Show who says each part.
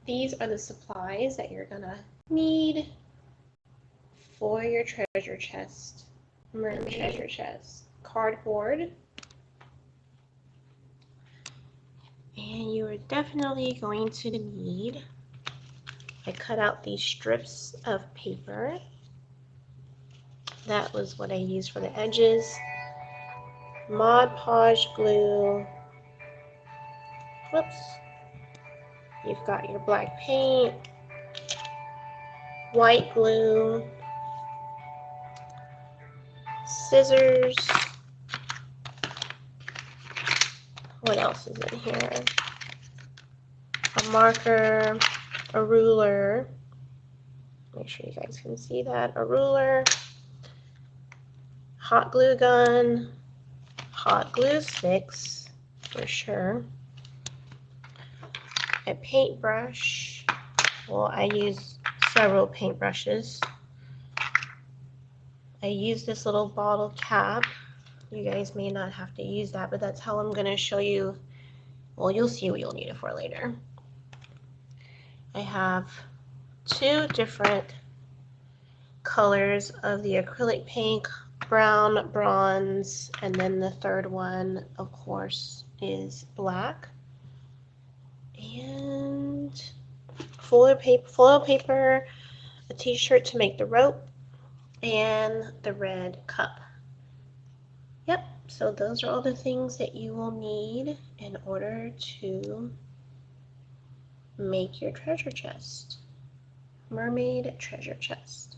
Speaker 1: these are the supplies that you're gonna need for your treasure chest, mermaid treasure chest. Cardboard, and you are definitely going to need, I cut out these strips of paper. That was what I used for the edges. Mod Podge glue. Whoops. You've got your black paint, white glue, scissors. What else is in here? A marker, a ruler. Make sure you guys can see that. A ruler, hot glue gun, hot glue sticks for sure, a paintbrush. Well, I use several paintbrushes. I use this little bottle cap. You guys may not have to use that, but that's how I'm going to show you. Well, you'll see what you'll need it for later. I have two different colors of the acrylic paint, brown, bronze, and then the third one, of course, is black. And foil paper, a t-shirt to make the rope, and the red cup. Yep, so those are all the things that you will need in order to make your treasure chest. Mermaid treasure chest.